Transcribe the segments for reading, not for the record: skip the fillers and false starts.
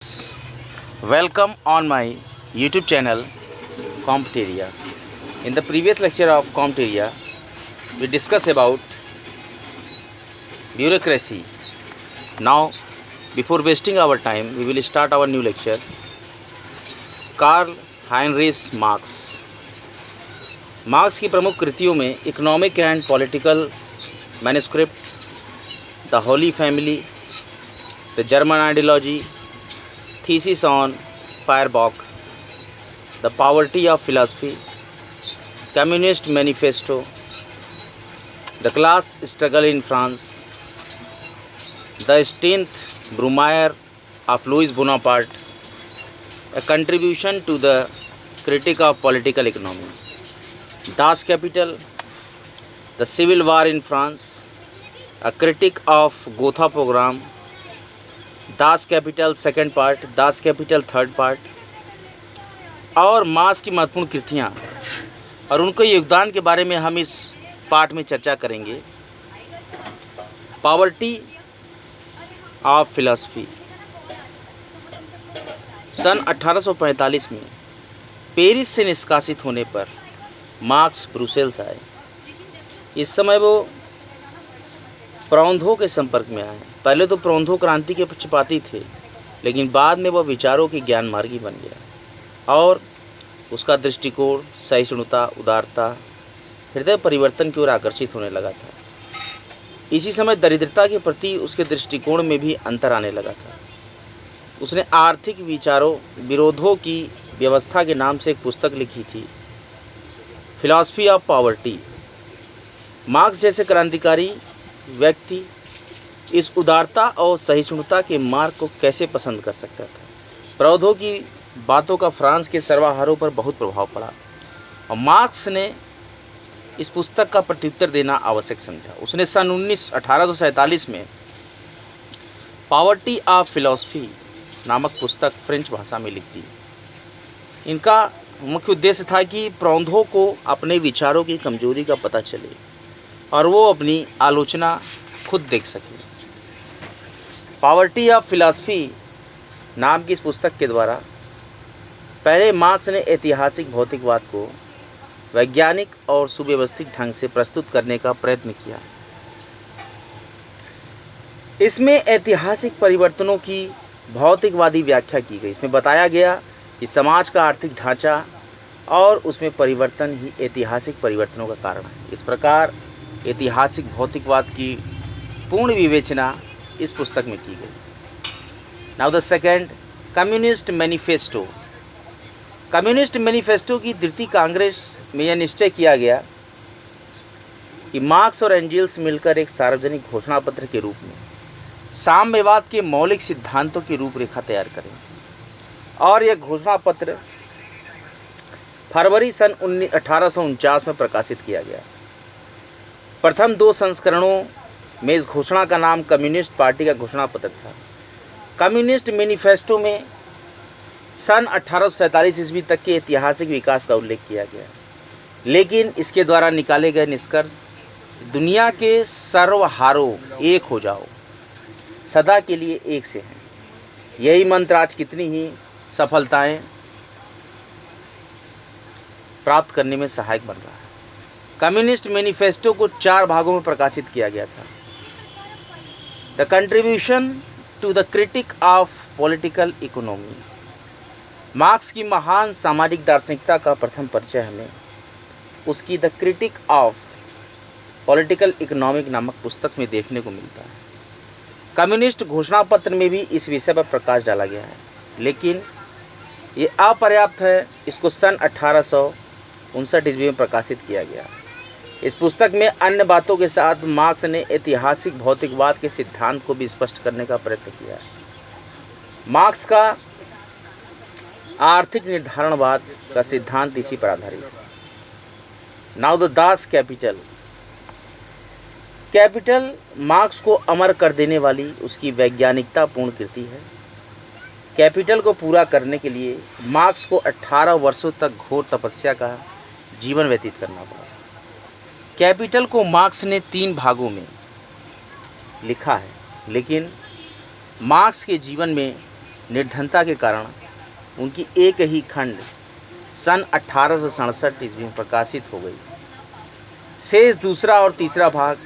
Welcome on my YouTube channel Compteria. In the previous lecture of Compteria, we discussed about bureaucracy. Now, before wasting our time, we will start our new lecture. Karl Heinrich Marx. Marx की प्रमुख कृतियों में economic and political manuscript, the holy family, the German ideology, thesis on Feuerbach, the poverty of philosophy, communist manifesto, the class struggle in France, the 10th Brumaire of Louis Bonaparte, a contribution to the critique of political economy, Das Kapital, the civil war in France, a critique of Gotha program, Das Kapital second part, Das Kapital third part, और marks की महत्वपूर्ण कृतियाँ और उनके योगदान के बारे में हम इस पाठ में चर्चा करेंगे। Poverty of philosophy. सन 1845 में पेरिस से निष्कासित होने पर मार्क्स ब्रुसेल्स आए। इस समय वो प्रौंधों के संपर्क में आए। पहले तो प्रौंधो क्रांति के पक्षपाती थे, लेकिन बाद में वह विचारों के ज्ञान मार्गी बन गया और उसका दृष्टिकोण सहिष्णुता, उदारता, हृदय परिवर्तन की ओर आकर्षित होने लगा था। इसी समय दरिद्रता के प्रति उसके दृष्टिकोण में भी अंतर आने लगा था। उसने आर्थिक विरोधों की व्यवस्था के नाम से एक पुस्तक लिखी थी, फिलॉसफी ऑफ पॉवर्टी। मार्क्स जैसे क्रांतिकारी व्यक्ति इस उदारता और सहिष्णुता के मार्ग को कैसे पसंद कर सकता था। प्रौधों की बातों का फ्रांस के सर्वहारों पर बहुत प्रभाव पड़ा और मार्क्स ने इस पुस्तक का प्रत्युत्तर देना आवश्यक समझा। उसने सन 1847 में पॉवर्टी ऑफ फिलॉसफी नामक पुस्तक फ्रेंच भाषा में लिख दी। इनका मुख्य उद्देश्य था कि प्रौधों को अपने विचारों की कमजोरी का पता चले और वो अपनी आलोचना खुद देख सके। पॉवर्टी ऑफ फिलॉसफी नाम की इस पुस्तक के द्वारा पहले मार्क्स ने ऐतिहासिक भौतिकवाद को वैज्ञानिक और सुव्यवस्थित ढंग से प्रस्तुत करने का प्रयत्न किया। इसमें ऐतिहासिक परिवर्तनों की भौतिकवादी व्याख्या की गई। इसमें बताया गया कि समाज का आर्थिक ढांचा और उसमें परिवर्तन ही ऐतिहासिक परिवर्तनों का कारण है। इस प्रकार ऐतिहासिक भौतिकवाद की पूर्ण विवेचना इस पुस्तक में की गई। Now the second, communist manifesto. Communist manifesto की द्वितीय कांग्रेस में यह निश्चय किया गया कि मार्क्स और एंजेल्स मिलकर एक सार्वजनिक घोषणा पत्र के रूप में साम्यवाद के मौलिक सिद्धांतों की रूपरेखा तैयार करें और यह घोषणा पत्र फरवरी सन 1849 में प्रकाशित किया गया। प्रथम 2 संस्करणों में इस घोषणा का नाम कम्युनिस्ट पार्टी का घोषणा पत्र था। कम्युनिस्ट मैनिफेस्टो में सन 1847 ईस्वी तक के ऐतिहासिक विकास का उल्लेख किया गया, लेकिन इसके द्वारा निकाले गए निष्कर्ष दुनिया के सर्वहारों एक हो जाओ, सदा के लिए एक से हैं। यही मंत्र आज कितनी ही सफलताएं प्राप्त करने में सहायक बन रहा है। कम्युनिस्ट मैनिफेस्टो को 4 भागों में प्रकाशित किया गया था। The contribution to the critique of political economy. Marx की महान सामाजिक दार्शनिकता का प्रथम परिचय हमें उसकी the critique of political economic नामक पुस्तक में देखने को मिलता है। कम्युनिस्ट घोषणा पत्र में भी इस विषय पर प्रकाश डाला गया है, लेकिन ये अपर्याप्त है। इसको सन 1859 ईस्वी में प्रकाशित किया गया। इस पुस्तक में अन्य बातों के साथ मार्क्स ने ऐतिहासिक भौतिकवाद के सिद्धांत को भी स्पष्ट करने का प्रयत्न किया है। मार्क्स का आर्थिक निर्धारणवाद का सिद्धांत इसी पर आधारित है। Now the Das Kapital. Capital marks को अमर कर देने वाली उसकी वैज्ञानिकता पूर्ण कृति है। कैपिटल को पूरा करने के लिए मार्क्स को 18 वर्षों तक घोर तपस्या का जीवन व्यतीत करना पड़ा। कैपिटल को मार्क्स ने 3 भागों में लिखा है, लेकिन मार्क्स के जीवन में निर्धनता के कारण उनकी एक ही खंड सन 1867 ईस्वी में प्रकाशित हो गई। शेष दूसरा और तीसरा भाग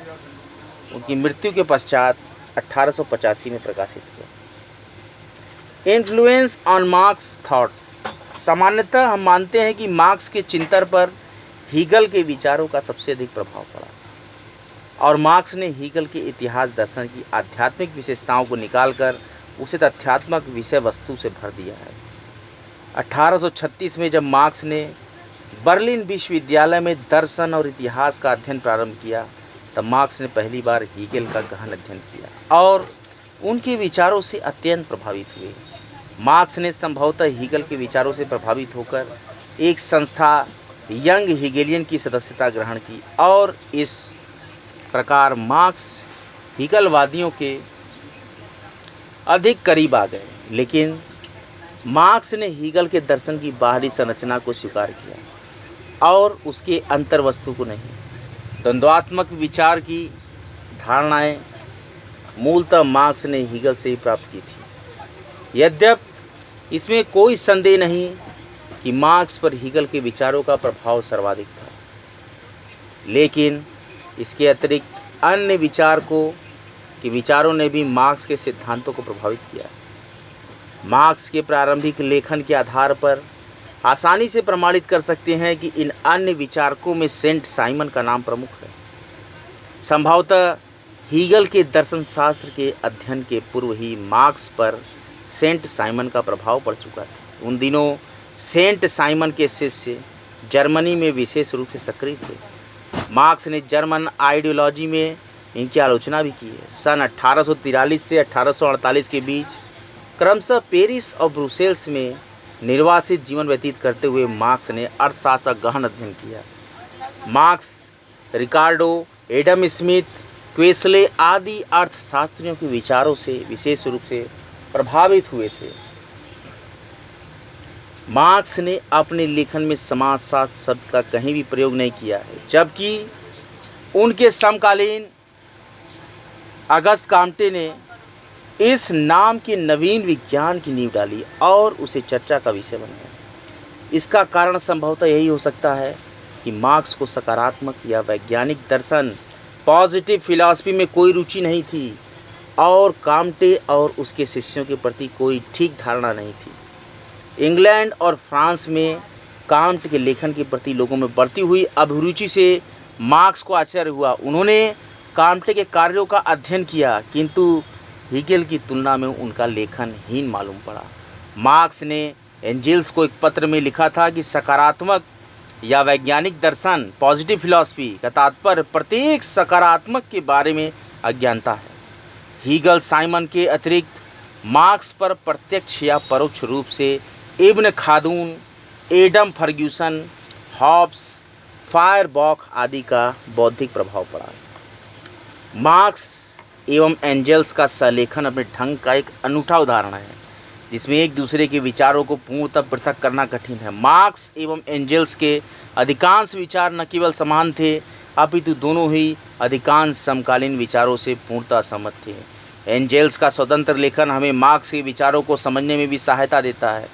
उनकी मृत्यु के पश्चात 1885 में प्रकाशित हुआ। Influence on marks thoughts. सामान्यतः हम मानते हैं कि मार्क्स के चिंतन पर हीगल के विचारों का सबसे अधिक प्रभाव पड़ा और मार्क्स ने हीगल के इतिहास दर्शन की आध्यात्मिक विशेषताओं को निकालकर उसे तथ्यात्मक विषय वस्तु से भर दिया है। 1836 में जब मार्क्स ने बर्लिन विश्वविद्यालय में दर्शन और इतिहास का अध्ययन प्रारंभ किया तब मार्क्स ने पहली बार हीगल का गहन अध्ययन किया और उनके विचारों से अत्यंत प्रभावित हुए। मार्क्स ने संभवतः हीगल के विचारों से प्रभावित होकर एक संस्था यंग हीगेलियन की सदस्यता ग्रहण की और इस प्रकार मार्क्स हीगलवादियों के अधिक करीब आ गए। लेकिन मार्क्स ने हीगल के दर्शन की बाहरी संरचना को स्वीकार किया और उसके अंतर्वस्तु को नहीं। द्वंद्वात्मक विचार की धारणाएं मूलतः मार्क्स ने हीगल से ही प्राप्त की थी। यद्यपि इसमें कोई संदेह नहीं कि मार्क्स पर हीगल के विचारों का प्रभाव सर्वाधिक था, लेकिन इसके अतिरिक्त अन्य विचारों ने भी मार्क्स के सिद्धांतों को प्रभावित किया। मार्क्स के प्रारंभिक लेखन के आधार पर आसानी से प्रमाणित कर सकते हैं कि इन अन्य विचारकों में सेंट साइमन का नाम प्रमुख है। संभवतः हीगल के दर्शन शास्त्र के अध्ययन के पूर्व ही मार्क्स पर सेंट साइमन का प्रभाव पड़ चुका था। उन दिनों सेंट साइमन के शिष्य जर्मनी में विशेष रूप से सक्रिय थे। मार्क्स ने जर्मन आइडियोलॉजी में इनकी आलोचना भी की है। सन 1843 से 1848 के बीच क्रमशः पेरिस और ब्रुसेल्स में निर्वासित जीवन व्यतीत करते हुए मार्क्स ने अर्थशास्त्र का गहन अध्ययन किया। मार्क्स रिकार्डो, एडम स्मिथ, क्वेस्ले आदि अर्थशास्त्रियों के विचारों से विशेष रूप से प्रभावित हुए थे। मार्क्स ने अपने लेखन में समाजशास्त्र शब्द का कहीं भी प्रयोग नहीं किया है, जबकि उनके समकालीन अगस्त काम्टे ने इस नाम के नवीन विज्ञान की नींव डाली और उसे चर्चा का विषय बनाया। इसका कारण संभवतः यही हो सकता है कि मार्क्स को सकारात्मक या वैज्ञानिक दर्शन पॉजिटिव फिलॉसफी में कोई रुचि नहीं थी और काम्टे और उसके शिष्यों के प्रति कोई ठीक धारणा नहीं थी। इंग्लैंड और फ्रांस में काम्टे के लेखन के प्रति लोगों में बढ़ती हुई अभिरुचि से मार्क्स को आश्चर्य हुआ। उन्होंने काम्टे के कार्यों का अध्ययन किया, किंतु हीगल की तुलना में उनका लेखन हीन मालूम पड़ा। मार्क्स ने एंजेल्स को एक पत्र में लिखा था कि सकारात्मक या वैज्ञानिक दर्शन पॉजिटिव फिलॉसफी का तात्पर्य प्रत्येक सकारात्मक के बारे में अज्ञानता है। हीगल साइमन के अतिरिक्त मार्क्स पर प्रत्यक्ष या परोक्ष रूप से इब्न खालदून, एडम फर्ग्यूसन, हॉब्स, फायरबॉक आदि का बौद्धिक प्रभाव पड़ा। मार्क्स एवं एंजेल्स का सलेखन अपने ढंग का एक अनूठा उदाहरण है, जिसमें एक दूसरे के विचारों को पूर्णतः पृथक करना कठिन है। मार्क्स एवं एंजेल्स के अधिकांश विचार न केवल समान थे, अपितु दोनों ही अधिकांश समकालीन विचारों से पूर्णतः सहमत थे। एंजेल्स का स्वतंत्र लेखन हमें मार्क्स के विचारों को समझने में भी सहायता देता है।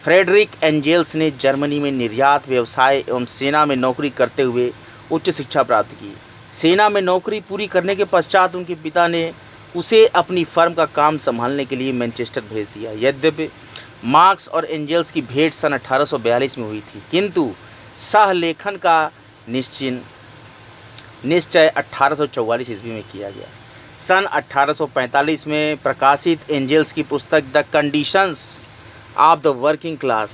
फ्रेडरिक एंजेल्स ने जर्मनी में निर्यात व्यवसाय एवं सेना में नौकरी करते हुए उच्च शिक्षा प्राप्त की। सेना में नौकरी पूरी करने के पश्चात उनके पिता ने उसे अपनी फर्म का काम संभालने के लिए मैनचेस्टर भेज दिया। यद्यपि मार्क्स और एंजेल्स की भेंट सन 1842 में हुई थी, किंतु सहलेखन का निश्चय 1844 ईस्वी में किया गया। सन 1845 में प्रकाशित एंजेल्स की पुस्तक the conditions of the working class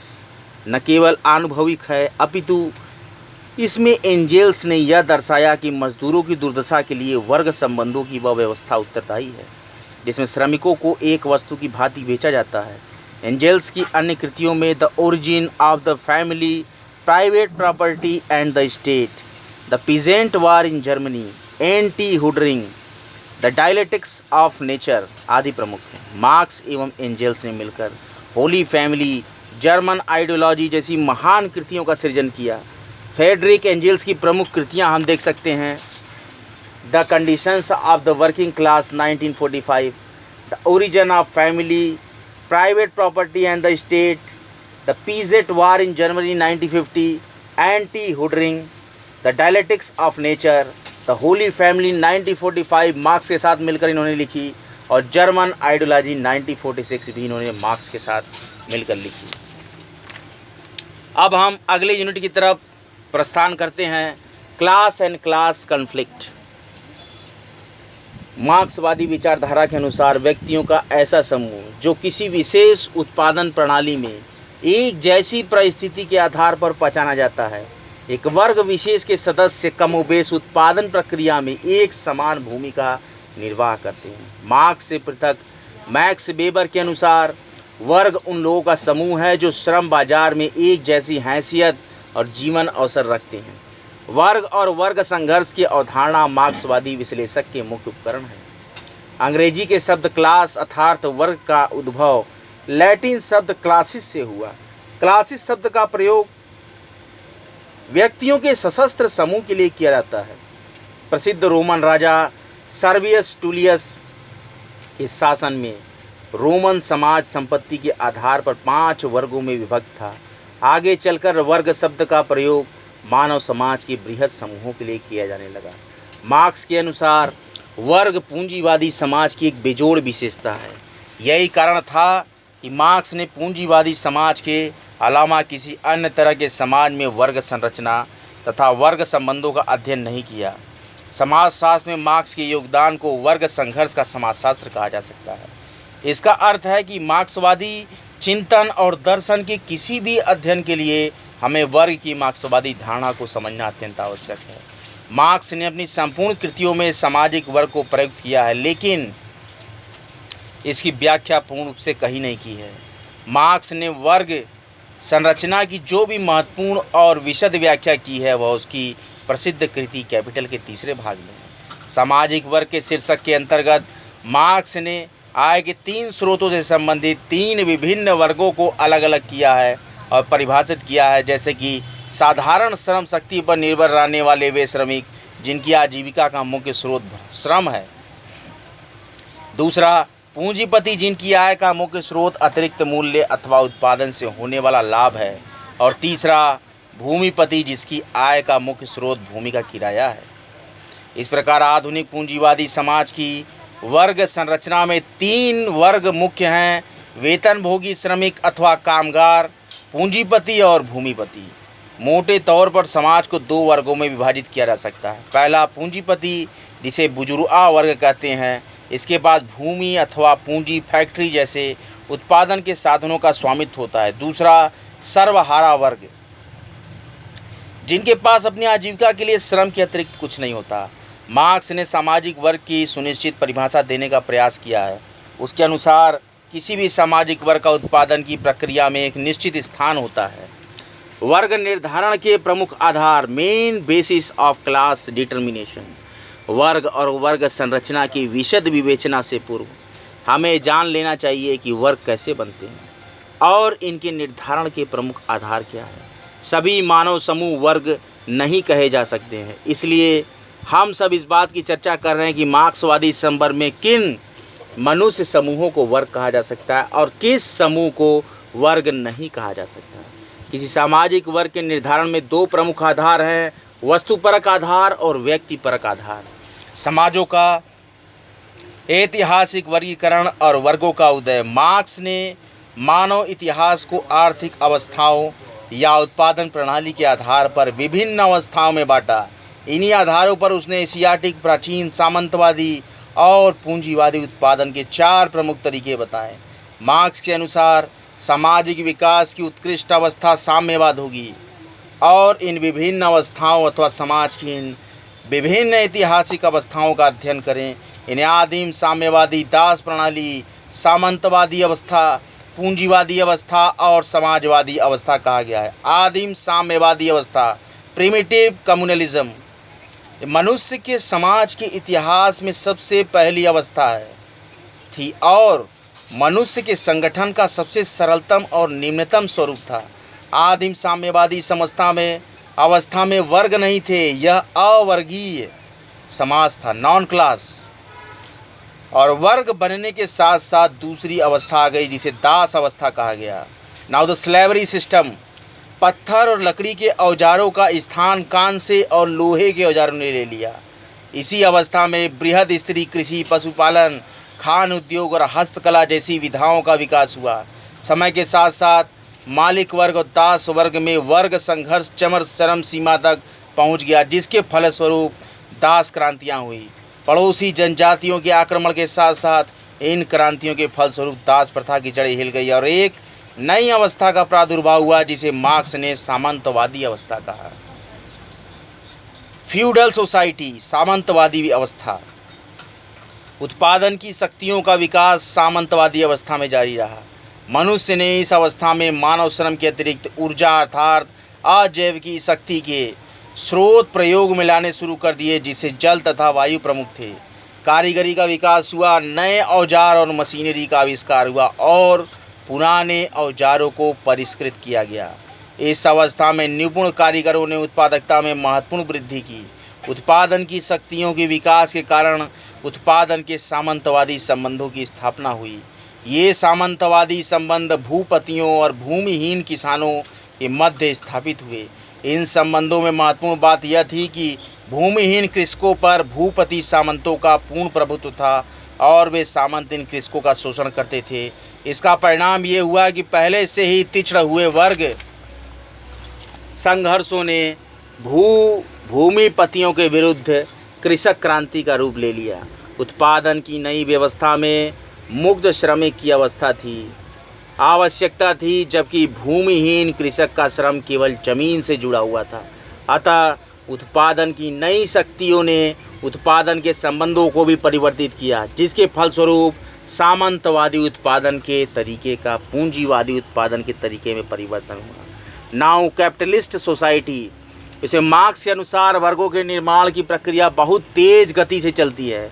न केवल अनुभविक है, अपितु इसमें एंजेल्स ने यह दर्शाया कि मजदूरों की दुर्दशा के लिए वर्ग संबंधों की वह व्यवस्था उत्तरदायी है जिसमें श्रमिकों को एक वस्तु की भांति बेचा जाता है। एंजेल्स की अन्य कृतियों में the origin of the family, private property and the state, the peasant war in Germany, anti Duhring, the dialectics of nature आदि प्रमुख हैं। मार्क्स एवं एंजेल्स ने मिलकर होली फैमिली, जर्मन आइडियोलॉजी जैसी महान कृतियों का सृजन किया। फ्रेडरिक एंजेल्स की प्रमुख कृतियां हम देख सकते हैं: the conditions of the working class 1945, the origin of family private property and the state, the Peasant War in Germany 1950, anti-hoodering, the dialectics of nature, the Holy Family 1945 marks के साथ मिलकर इन्होंने लिखी, और जर्मन आइडियोलॉजी 1946 भी इन्होंने marks के साथ मिलकर लिखी। अब हम अगले यूनिट की तरफ प्रस्थान करते हैं, क्लास एंड क्लास कन्फ्लिक्ट। मार्क्सवादी विचारधारा के अनुसार व्यक्तियों का ऐसा समूह जो किसी विशेष उत्पादन प्रणाली में एक जैसी परिस्थिति के आधार पर पहचाना जाता है, एक वर्ग विशेष के सदस्य कमोबेश उत्पादन प्रक्रिया में एक समान भूमिका निर्वाह करते हैं। मार्क्स से पृथक मैक्स वेबर के अनुसार वर्ग उन लोगों का समूह है जो श्रम बाजार में एक जैसी हैसियत और जीवन अवसर रखते हैं। वर्ग और वर्ग संघर्ष की अवधारणा मार्क्सवादी विश्लेषक के मुख्य उपकरण है। अंग्रेजी के शब्द क्लास अर्थात वर्ग का उद्भव लैटिन शब्द क्लासिस से हुआ। क्लासिस शब्द का प्रयोग व्यक्तियों के सशस्त्र समूह के लिए किया जाता है। प्रसिद्ध रोमन राजा सर्वियस टूलियस के शासन में रोमन समाज संपत्ति के आधार पर 5 वर्गों में विभक्त था। आगे चलकर वर्ग शब्द का प्रयोग मानव समाज के बृहद समूहों के लिए किया जाने लगा। मार्क्स के अनुसार वर्ग पूंजीवादी समाज की एक बेजोड़ विशेषता है। यही कारण था कि मार्क्स ने पूंजीवादी समाज के अलावा किसी अन्य तरह के समाज में वर्ग संरचना तथा वर्ग संबंधों का अध्ययन नहीं किया। समाजशास्त्र में मार्क्स के योगदान को वर्ग संघर्ष का समाजशास्त्र कहा जा सकता है। इसका अर्थ है कि मार्क्सवादी चिंतन और दर्शन के किसी भी अध्ययन के लिए हमें वर्ग की मार्क्सवादी धारणा को समझना अत्यंत आवश्यक है। मार्क्स ने अपनी संपूर्ण कृतियों में सामाजिक वर्ग को प्रयुक्त किया है, लेकिन इसकी व्याख्या पूर्ण रूप से कहीं नहीं की है। मार्क्स ने वर्ग संरचना की जो भी महत्वपूर्ण और विशद व्याख्या की है वह उसकी प्रसिद्ध कृति कैपिटल के 3रे भाग में है। सामाजिक वर्ग के शीर्षक के अंतर्गत मार्क्स ने आय के 3 स्रोतों से संबंधित 3 विभिन्न वर्गों को अलग अलग किया है और परिभाषित किया है, जैसे कि साधारण श्रम शक्ति पर निर्भर रहने वाले वे श्रमिक जिनकी आजीविका का मुख्य स्रोत श्रम है। दूसरा, पूंजीपति जिनकी आय का मुख्य स्रोत अतिरिक्त मूल्य अथवा उत्पादन से होने वाला लाभ है। और तीसरा, भूमिपति जिसकी आय का मुख्य स्रोत भूमि का किराया है। इस प्रकार आधुनिक पूंजीवादी समाज की वर्ग संरचना में 3 वर्ग मुख्य हैं: वेतनभोगी श्रमिक अथवा कामगार, पूंजीपति और भूमिपति। मोटे तौर पर समाज को 2 वर्गों में विभाजित किया जा सकता है। पहला पूंजीपति जिसे बुजुर्गा वर्ग कहते हैं, इसके पास भूमि अथवा पूंजी फैक्ट्री जैसे उत्पादन के साधनों का स्वामित्व होता है। दूसरा, सर्वहारा वर्ग जिनके पास अपनी आजीविका के लिए श्रम के अतिरिक्त कुछ नहीं होता। मार्क्स ने सामाजिक वर्ग की सुनिश्चित परिभाषा देने का प्रयास किया है। उसके अनुसार किसी भी सामाजिक वर्ग का उत्पादन की प्रक्रिया में एक निश्चित स्थान होता है। वर्ग निर्धारण के प्रमुख आधार main basis of class determination. वर्ग और वर्ग संरचना की विशद विवेचना से पूर्व हमें जान लेना चाहिए कि वर्ग कैसे बनते हैं और इनके निर्धारण के प्रमुख आधार क्या है। सभी मानव समूह वर्ग नहीं कहे जा सकते हैं, इसलिए हम सब इस बात की चर्चा कर रहे हैं कि मार्क्सवादी संदर्भ में किन मनुष्य समूहों को वर्ग कहा जा सकता है और किस समूह को वर्ग नहीं कहा जा सकता। किसी सामाजिक वर्ग के निर्धारण में 2 प्रमुख आधार हैं: वस्तुपरक आधार और व्यक्तिपरक आधार। समाजों का ऐतिहासिक वर्गीकरण और वर्गों का उदय। मार्क्स ने मानव इतिहास को आर्थिक अवस्थाओं या उत्पादन प्रणाली के आधार पर विभिन्न अवस्थाओं में बांटा। इन्हीं आधारों पर उसने एशियाटिक, प्राचीन, सामंतवादी और पूंजीवादी उत्पादन के 4 प्रमुख तरीके बताए। मार्क्स के अनुसार सामाजिक विकास की उत्कृष्ट अवस्था साम्यवाद होगी और इन विभिन्न अवस्थाओं अथवा समाज की इन विभिन्न ऐतिहासिक अवस्थाओं का अध्ययन करें। इन्हें आदिम साम्यवादी, दास प्रणाली, सामंतवादी अवस्था, पूंजीवादी अवस्था और समाजवादी अवस्था कहा गया है। आदिम साम्यवादी अवस्था, प्रिमिटिव कम्युनलिज्म, मनुष्य के समाज के इतिहास में सबसे पहली अवस्था थी और मनुष्य के संगठन का सबसे सरलतम और निम्नतम स्वरूप था। आदिम साम्यवादी अवस्था में वर्ग नहीं थे, यह अवर्गीय समाज था, नॉन क्लास। और वर्ग बनने के साथ साथ दूसरी अवस्था आ गई जिसे दास अवस्था कहा गया। नाउ द स्लेवरी सिस्टम, पत्थर और लकड़ी के औजारों का स्थान कांसे और लोहे के औजारों ने ले लिया। इसी अवस्था में बृहद स्त्री कृषि, पशुपालन, खान उद्योग और हस्तकला जैसी विधाओं का विकास हुआ। समय के साथ साथ मालिक वर्ग और दास वर्ग में वर्ग संघर्ष चरम सीमा तक पहुंच गया, जिसके फलस्वरूप दास क्रांतियां हुई। पड़ोसी जनजातियों के आक्रमण के साथ साथ इन क्रांतियों के फलस्वरूप दास प्रथा की जड़ें हिल गई और एक नई अवस्था का प्रादुर्भाव हुआ जिसे मार्क्स ने सामंतवादी अवस्था कहा। फ्यूडल सोसाइटी, सामंतवादी अवस्था। उत्पादन की शक्तियों का विकास सामंतवादी अवस्था में जारी रहा। मनुष्य ने इस अवस्था में मानव श्रम के अतिरिक्त ऊर्जा अर्थात अजैविकी शक्ति के स्रोत प्रयोग में लाने शुरू कर दिए, जिसे जल तथा वायु प्रमुख थे। कारीगरी का विकास हुआ, नए औजार और मशीनरी का आविष्कार हुआ और पुराने औजारों को परिष्कृत किया गया। इस अवस्था में निपुण कारीगरों ने उत्पादकता में महत्वपूर्ण वृद्धि की। उत्पादन की शक्तियों के विकास के कारण उत्पादन के सामंतवादी संबंधों की स्थापना हुई। ये सामंतवादी संबंध भूपतियों और भूमिहीन किसानों के मध्य स्थापित हुए। इन संबंधों में महत्वपूर्ण बात यह थी कि भूमिहीन कृषकों पर भूपति सामंतों का पूर्ण प्रभुत्व था और वे सामंत इन कृषकों का शोषण करते थे। इसका परिणाम ये हुआ कि पहले से ही पिछड़े हुए वर्ग संघर्षों ने भूमिपतियों के विरुद्ध कृषक क्रांति का रूप ले लिया। उत्पादन की नई व्यवस्था में मुक्त श्रमिक की अवस्था थी, आवश्यकता थी, जबकि भूमिहीन कृषक का श्रम केवल जमीन से जुड़ा हुआ था। अतः उत्पादन की नई शक्तियों ने उत्पादन के संबंधों को भी परिवर्तित किया, जिसके फलस्वरूप सामंतवादी उत्पादन के तरीके का पूंजीवादी उत्पादन के तरीके में परिवर्तन हुआ। नाउ कैपिटलिस्ट सोसाइटी, इसे मार्क्स के अनुसार वर्गों के निर्माण की प्रक्रिया बहुत तेज गति से चलती है।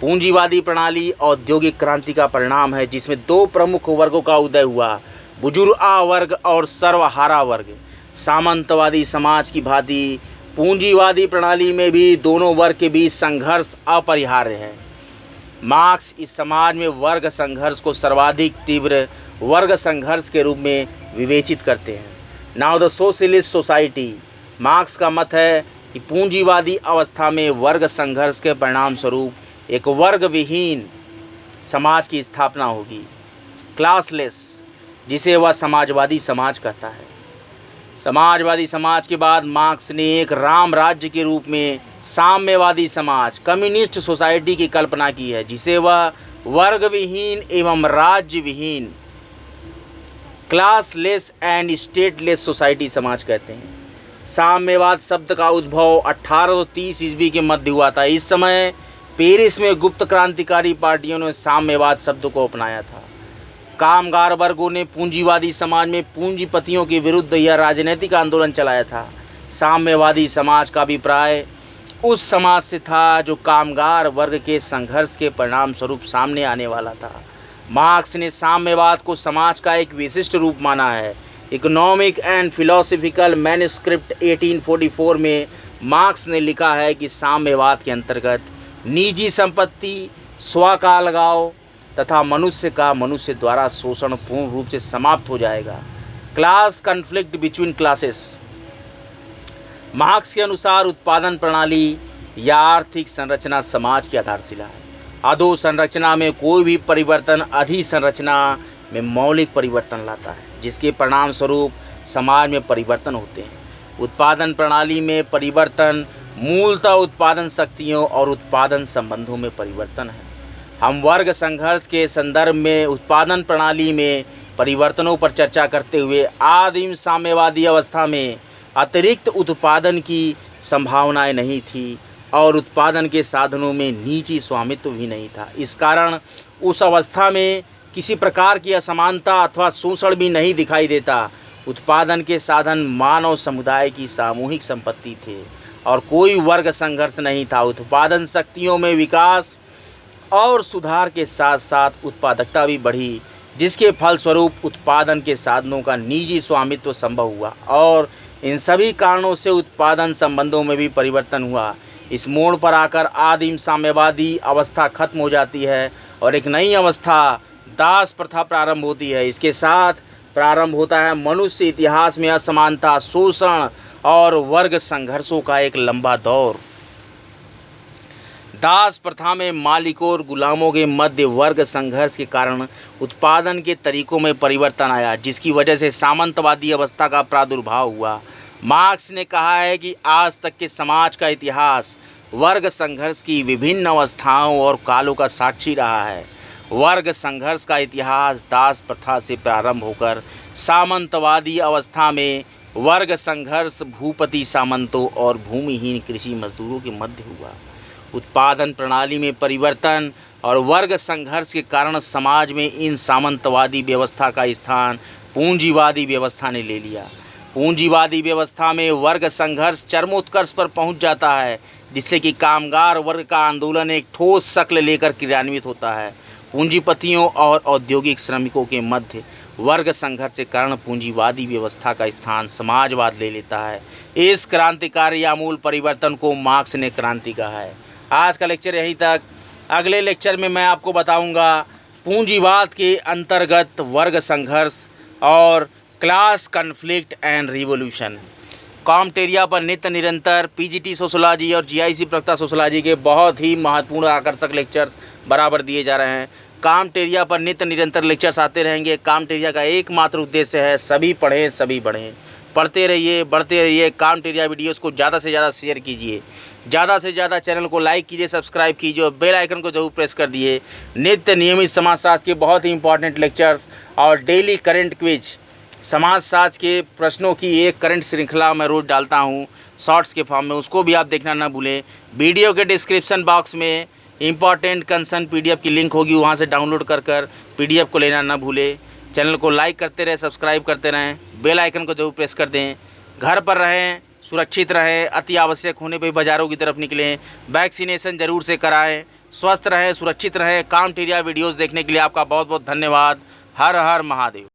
पूंजीवादी प्रणाली औद्योगिक क्रांति का परिणाम है, जिसमें दो प्रमुख वर्गों का उदय हुआ, बुजुर्गा वर्ग और सर्वहारा वर्ग। सामंतवादी समाज की भांति पूंजीवादी प्रणाली में भी दोनों वर्ग के बीच संघर्ष अपरिहार्य है। मार्क्स इस समाज में वर्ग संघर्ष को सर्वाधिक तीव्र वर्ग संघर्ष के रूप में विवेचित करते हैं। Now the socialist society, marks का मत है कि पूंजीवादी अवस्था में वर्ग संघर्ष के परिणाम स्वरूप एक वर्ग विहीन समाज की स्थापना होगी, क्लासलेस, जिसे वह समाजवादी समाज कहता है। समाजवादी समाज के बाद मार्क्स ने एक राम राज्य के रूप में साम्यवादी समाज, कम्युनिस्ट सोसाइटी की कल्पना की है, जिसे वह वर्ग विहीन एवं राज्य विहीन, क्लासलेस एंड स्टेटलेस सोसाइटी समाज कहते हैं। साम्यवाद शब्द का उद्भव 1830 ईस्वी के मध्य हुआ था। इस समय पेरिस में गुप्त क्रांतिकारी पार्टियों ने साम्यवाद शब्द को अपनाया था। कामगार वर्गों ने पूंजीवादी समाज में पूंजीपतियों के विरुद्ध यह राजनीतिक आंदोलन चलाया था। साम्यवादी समाज का अभिप्राय उस समाज से था जो कामगार वर्ग के संघर्ष के परिणाम स्वरूप सामने आने वाला था। मार्क्स ने साम्यवाद को समाज का एक विशिष्ट रूप माना है। इकोनॉमिक एंड फिलोसॉफिकल मैन्युस्क्रिप्ट 1844 में मार्क्स ने लिखा है कि साम्यवाद के अंतर्गत निजी संपत्ति, स्व का अलगाव तथा मनुष्य का मनुष्य द्वारा शोषण पूर्ण रूप से समाप्त हो जाएगा। Class conflict between classes, marks के अनुसार उत्पादन प्रणाली या आर्थिक संरचना समाज की आधारशिला है। अधोसंरचना में कोई भी परिवर्तन अधिसंरचना में मौलिक परिवर्तन लाता है, जिसके परिणाम स्वरूप समाज में परिवर्तन होते हैं। उत्पादन प्रणाली में परिवर्तन मूलतः उत्पादन शक्तियों और उत्पादन संबंधों में परिवर्तन है। हम वर्ग संघर्ष के संदर्भ में उत्पादन प्रणाली में परिवर्तनों पर चर्चा करते हुए आदिम साम्यवादी अवस्था में अतिरिक्त उत्पादन की संभावनाएं नहीं थी और उत्पादन के साधनों में निजी स्वामित्व भी नहीं था। इस कारण उस अवस्था में किसी प्रकार की असमानता अथवा शोषण भी नहीं दिखाई देता। उत्पादन के साधन मानव समुदाय की सामूहिक संपत्ति थे और कोई वर्ग संघर्ष नहीं था। उत्पादन शक्तियों में विकास और सुधार के साथ साथ उत्पादकता भी बढ़ी, जिसके फलस्वरूप उत्पादन के साधनों का निजी स्वामित्व संभव हुआ और इन सभी कारणों से उत्पादन संबंधों में भी परिवर्तन हुआ। इस मोड़ पर आकर आदिम साम्यवादी अवस्था खत्म हो जाती है और एक नई अवस्था दास प्रथा प्रारंभ होती है। इसके साथ प्रारंभ होता है मनुष्य इतिहास में असमानता, शोषण और वर्ग संघर्षों का एक लंबा दौर। दास प्रथा में मालिकों और गुलामों के मध्य वर्ग संघर्ष के कारण उत्पादन के तरीकों में परिवर्तन आया, जिसकी वजह से सामंतवादी अवस्था का प्रादुर्भाव हुआ। मार्क्स ने कहा है कि आज तक के समाज का इतिहास वर्ग संघर्ष की विभिन्न अवस्थाओं और कालों का साक्षी रहा है। वर्ग संघर्ष का इतिहास दास प्रथा से प्रारंभ होकर सामंतवादी अवस्था में वर्ग संघर्ष भूपति सामंतों और भूमिहीन कृषि मजदूरों के मध्य हुआ। उत्पादन प्रणाली में परिवर्तन और वर्ग संघर्ष के कारण समाज में इन सामंतवादी व्यवस्था का स्थान पूंजीवादी व्यवस्था ने ले लिया। पूंजीवादी व्यवस्था में वर्ग संघर्ष चरमोत्कर्ष पर पहुंच जाता है, जिससे कि कामगार वर्ग का आंदोलन एक ठोस शक्ल लेकर क्रियान्वित होता है। पूंजीपतियों और औद्योगिक श्रमिकों के मध्य वर्ग संघर्ष के कारण पूंजीवादी व्यवस्था का स्थान समाजवाद ले लेता है। इस क्रांतिकारी आमूल परिवर्तन को मार्क्स ने क्रांति कहा है। आज का लेक्चर यहीं तक। अगले लेक्चर में मैं आपको बताऊंगा पूंजीवाद के अंतर्गत वर्ग संघर्ष और क्लास कन्फ्लिक्ट एंड रिवॉल्यूशन। कॉम्टेरिया पर नित्य निरंतर पीजीटी सोशोलॉजी और जीआईसी प्रवक्ता सोशोलॉजी के बहुत ही महत्वपूर्ण आकर्षक लेक्चर्स बराबर दिए जा रहे हैं। कॉम्टेरिया पर नित्य निरंतर लेक्चर्स आते रहेंगे। कॉम्टेरिया का एकमात्र उद्देश्य है सभी पढ़ें सभी बढ़ें। पढ़ते रहिए, बढ़ते रहिए। कॉम्टेरिया वीडियोस को ज़्यादा से ज़्यादा शेयर कीजिए, ज़्यादा से ज़्यादा चैनल को लाइक कीजिए, सब्सक्राइब कीजिए और बेल आइकन को जरूर प्रेस कर दिए। नित्य नियमित समाजशास्त्र के बहुत ही इंपॉर्टेंट लेक्चर्स और डेली करंट क्विज, समाजशास्त्र के प्रश्नों की एक करंट श्रृंखला मैं रोज़ डालता हूँ शॉर्ट्स के फॉर्म में, उसको भी आप देखना ना भूलें। वीडियो के डिस्क्रिप्शन बॉक्स में इंपॉर्टेंट कंसर्न पीडीएफ की लिंक होगी, वहाँ से डाउनलोड कर पीडीएफ को लेना ना भूलें। चैनल को लाइक करते रहें, सब्सक्राइब करते रहें, बेल आइकन को जरूर प्रेस कर दें। घर पर रहें, सुरक्षित रहें, अति आवश्यक होने पर बाज़ारों की तरफ निकलें, वैक्सीनेशन ज़रूर से कराएं, स्वस्थ रहें, सुरक्षित रहें। कॉम्टेरिया वीडियोज़ देखने के लिए आपका बहुत बहुत धन्यवाद। हर हर महादेव।